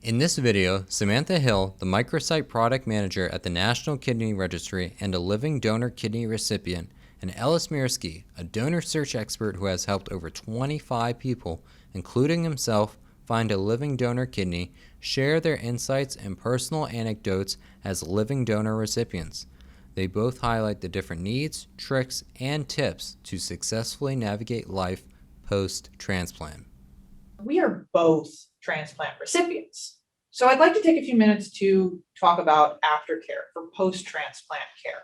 In this video, Samantha Hill, the microsite product manager at the National Kidney Registry and a living donor kidney recipient, and Ellis Mirsky, a donor search expert who has helped over 25 people, including himself, find a living donor kidney, share their insights and personal anecdotes as living donor recipients. They both highlight the different needs, tricks, and tips to successfully navigate life post-transplant. We are both transplant recipients. So I'd like to take a few minutes to talk about aftercare for post-transplant care.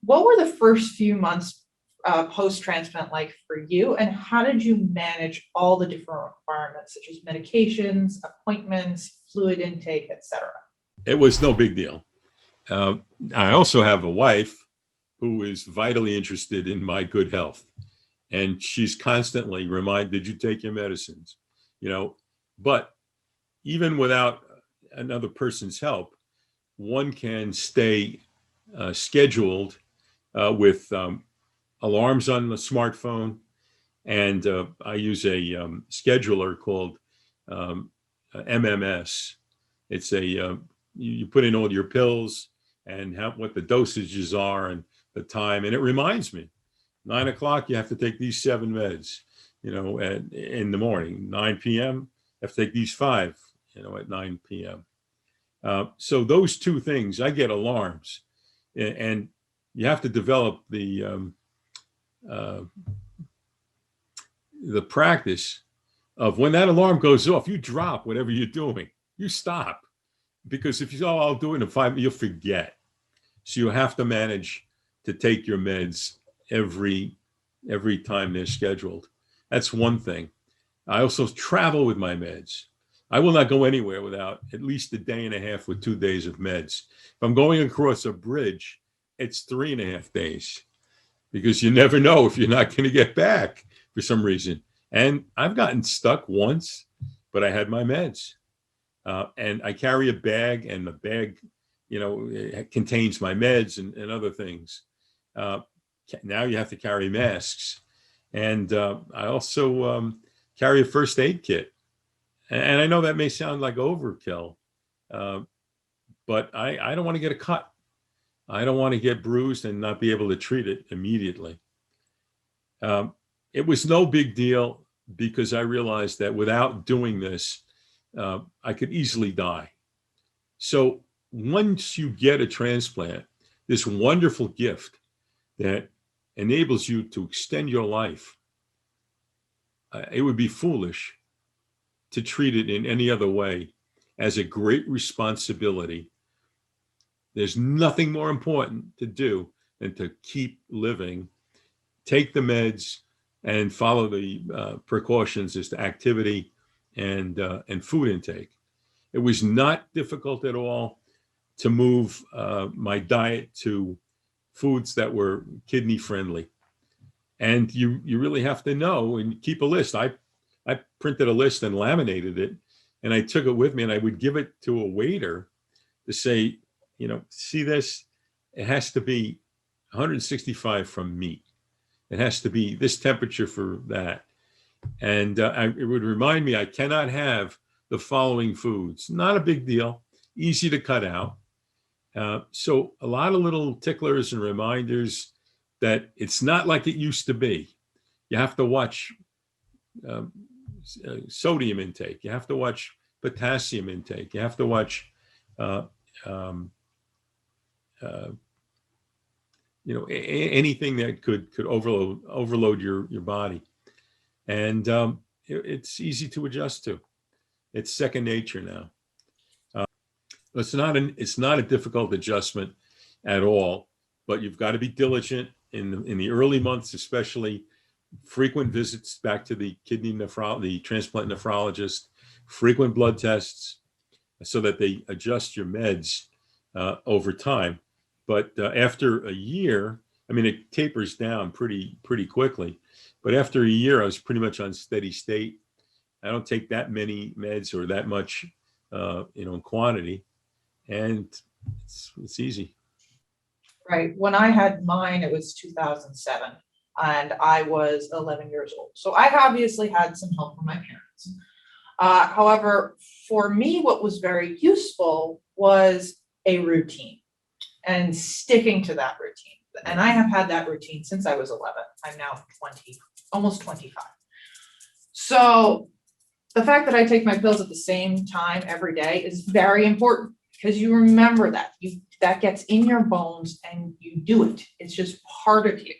What were the first few months post-transplant like for you, and how did you manage all the different requirements such as medications, appointments, fluid intake, etc.? It was no big deal. I also have a wife who is vitally interested in my good health. And she's constantly reminded, did you take your medicines? But even without another person's help, one can stay scheduled with alarms on the smartphone. And I use a scheduler called MMS. It's you put in all your pills and what the dosages are and the time. And it reminds me, 9 o'clock, you have to take these 7 meds, in the morning. 9 p.m., you have to take these 5, at 9 p.m. So those two things, I get alarms, and you have to develop the practice of when that alarm goes off, you drop whatever you're doing, you stop, because if you say, "Oh, I'll do it in 5," you'll forget. So you have to manage to take your meds every time they're scheduled. That's one thing. I also travel with my meds. I will not go anywhere without at least a day and a half with 2 days of meds. If I'm going across a bridge, it's 3.5 days, because you never know if you're not going to get back for some reason. And I've gotten stuck once, but I had my meds. And I carry a bag, and the bag, it contains my meds and other things. Now you have to carry masks. And I also carry a first aid kit. And I know that may sound like overkill, but I don't want to get a cut. I don't want to get bruised and not be able to treat it immediately. It was no big deal, because I realized that without doing this, I could easily die. So once you get a transplant, this wonderful gift that enables you to extend your life, it would be foolish to treat it in any other way as a great responsibility. There's nothing more important to do than to keep living, take the meds, and follow the precautions as to activity and food intake. It was not difficult at all to move my diet to foods that were kidney friendly. And you really have to know and keep a list. I printed a list and laminated it, and I took it with me, and I would give it to a waiter to say, see this? It has to be 165 from meat. It has to be this temperature for that. And it would remind me I cannot have the following foods. Not a big deal, easy to cut out. So a lot of little ticklers and reminders that it's not like it used to be. You have to watch sodium intake. You have to watch potassium intake. You have to watch anything that could overload your body. And it's easy to adjust to. It's second nature now. It's not a difficult adjustment at all, but you've got to be diligent in the early months, especially. Frequent visits back to the the transplant nephrologist, frequent blood tests, so that they adjust your meds over time. But after a year, it tapers down pretty quickly. But after a year, I was pretty much on steady state. I don't take that many meds or that much, in quantity, and it's easy. Right. When I had mine, it was 2007, and I was 11 years old. So I've obviously had some help from my parents. However, for me, what was very useful was a routine and sticking to that routine. And I have had that routine since I was 11. I'm now 20, almost 25. So the fact that I take my pills at the same time every day is very important because you remember that. That gets in your bones and you do it. It's just part of you.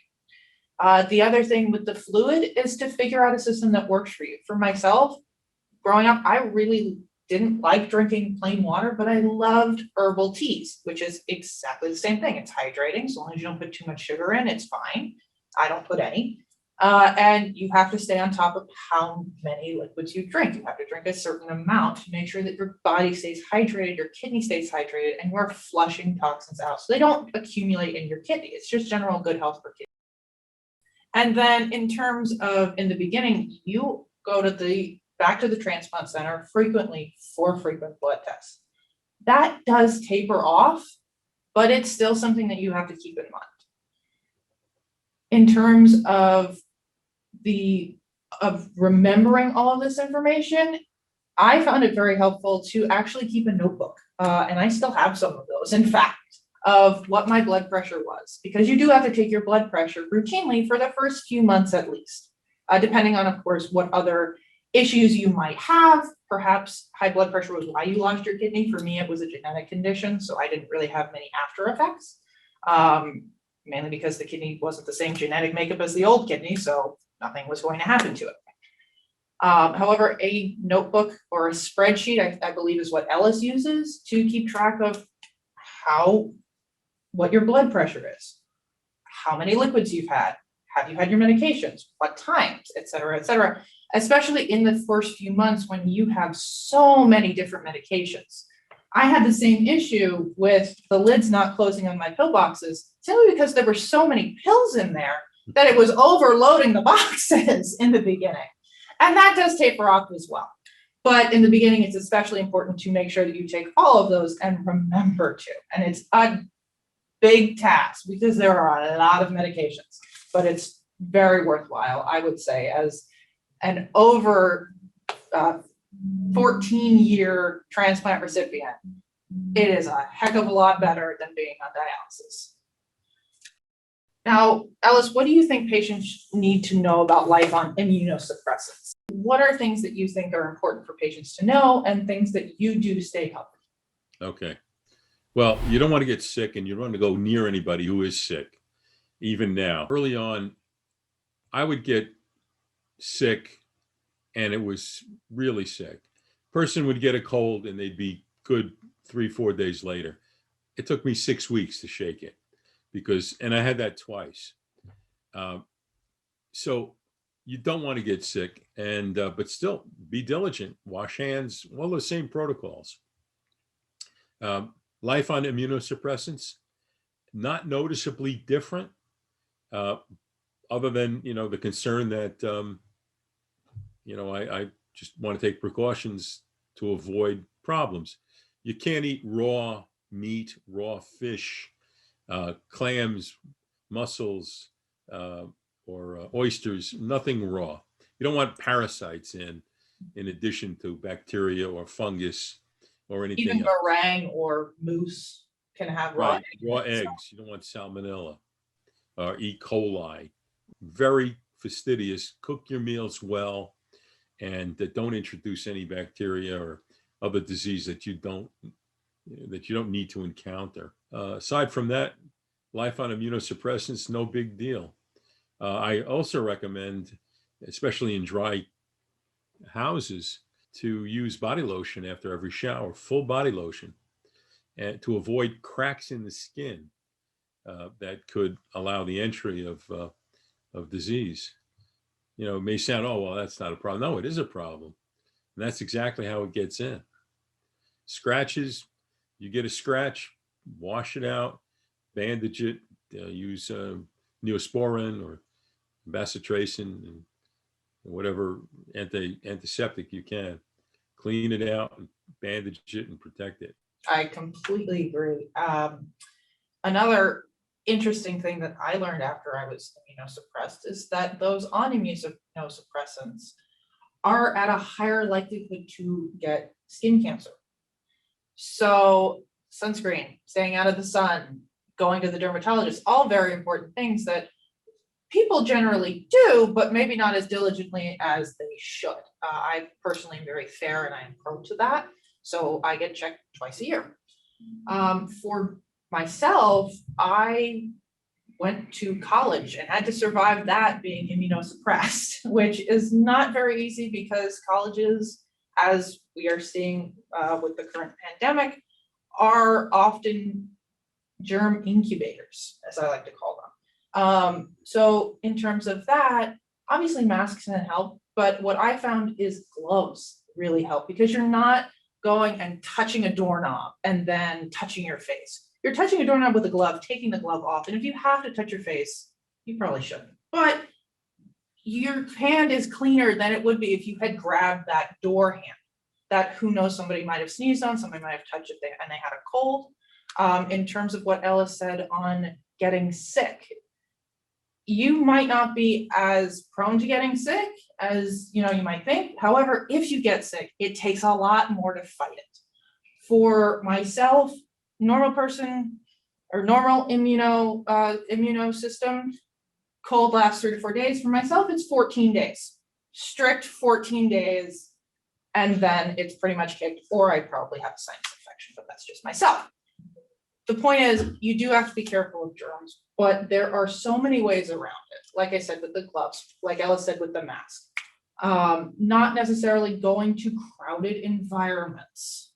The other thing with the fluid is to figure out a system that works for you. For myself, growing up, I really didn't like drinking plain water, but I loved herbal teas, which is exactly the same thing. It's hydrating. As long as you don't put too much sugar in, it's fine. I don't put any. And you have to stay on top of how many liquids you drink. You have to drink a certain amount to make sure that your body stays hydrated, your kidney stays hydrated, and you're flushing toxins out so they don't accumulate in your kidney. It's just general good health for kidneys. And then in terms of in the beginning, you go to back to the transplant center frequently for frequent blood tests. That does taper off, but it's still something that you have to keep in mind. In terms of remembering all of this information, I found it very helpful to actually keep a notebook. And I still have some of those, in fact, of what my blood pressure was, because you do have to take your blood pressure routinely for the first few months at least, depending on, of course, what other issues you might have. Perhaps high blood pressure was why you lost your kidney. For me, it was a genetic condition, so I didn't really have many after effects, mainly because the kidney wasn't the same genetic makeup as the old kidney, so nothing was going to happen to it. However, a notebook or a spreadsheet, I believe, is what Ellis uses to keep track of what your blood pressure is, how many liquids you've had, have you had your medications, what times, et cetera, especially in the first few months when you have so many different medications. I had the same issue with the lids not closing on my pill boxes, simply because there were so many pills in there that it was overloading the boxes in the beginning. And that does taper off as well. But in the beginning, it's especially important to make sure that you take all of those and remember to. And it's a big task because there are a lot of medications, but it's very worthwhile, I would say, as an over 14-year transplant recipient. It is a heck of a lot better than being on dialysis. Now, Ellis, what do you think patients need to know about life on immunosuppressants? What are things that you think are important for patients to know and things that you do to stay healthy? Okay. Well, you don't want to get sick and you don't want to go near anybody who is sick, even now. Early on, I would get sick and it was really sick. Person would get a cold and they'd be good 3-4 days later. It took me 6 weeks to shake it and I had that twice. So you don't want to get sick but still be diligent, wash hands, all those same protocols. Life on immunosuppressants, not noticeably different, other than, the concern that, I just want to take precautions to avoid problems. You can't eat raw meat, raw fish, clams, mussels, or oysters, nothing raw. You don't want parasites in addition to bacteria or fungus or anything Even else. meringue or mousse can have raw eggs. Raw eggs. You don't want salmonella or E. coli. Very fastidious. Cook your meals well, and don't introduce any bacteria or other disease that you don't need to encounter. Aside from that, life on immunosuppressants, no big deal. I also recommend, especially in dry houses, to use body lotion after every shower, full body lotion, and to avoid cracks in the skin that could allow the entry of disease. It may sound, oh, well, that's not a problem. No, it is a problem. And that's exactly how it gets in. Scratches, you get a scratch, wash it out, bandage it, use Neosporin or bacitracin and whatever antiseptic you can. Clean it out and bandage it and protect it. I completely agree. Another interesting thing that I learned after I was immunosuppressed is that those on immunosuppressants are at a higher likelihood to get skin cancer. So sunscreen, staying out of the sun, going to the dermatologist, all very important things that people generally do, but maybe not as diligently as they should. I personally am very fair and I am prone to that. So I get checked twice a year. For myself, I went to college and had to survive that being immunosuppressed, which is not very easy because colleges, as we are seeing with the current pandemic, are often germ incubators, as I like to call them. So in terms of that, obviously masks can help, but what I found is gloves really help because you're not going and touching a doorknob and then touching your face. You're touching a doorknob with a glove, taking the glove off. And if you have to touch your face, you probably shouldn't. But your hand is cleaner than it would be if you had grabbed that door handle that who knows somebody might have sneezed on, somebody might have touched it and they had a cold. In terms of what Ellis said on getting sick, you might not be as prone to getting sick as you might think. However, if you get sick, it takes a lot more to fight it. For myself, normal person or normal immuno system, cold lasts 3 to 4 days. For myself, it's 14 days, strict 14 days, and then it's pretty much kicked, or I probably have a sinus infection, but that's just myself. The point is, you do have to be careful of germs, but there are so many ways around it. Like I said, with the gloves, like Ella said, with the mask, not necessarily going to crowded environments.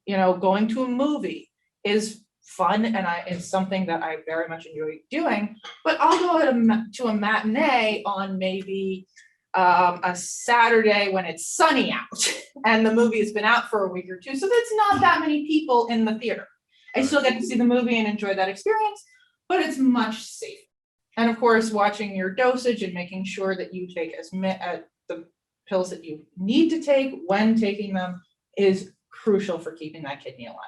Going to a movie is fun and it's something that I very much enjoy doing, but I'll go to a matinee on maybe a Saturday when it's sunny out and the movie has been out for a week or two. So that's not that many people in the theater. I still get to see the movie and enjoy that experience, but it's much safer. And of course, watching your dosage and making sure that you take the pills that you need to take when taking them is crucial for keeping that kidney alive.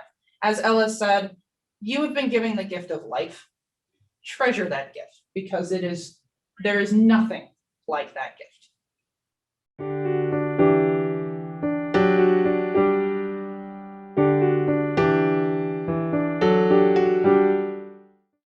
As Ella said, you have been given the gift of life. Treasure that gift because there is nothing like that gift.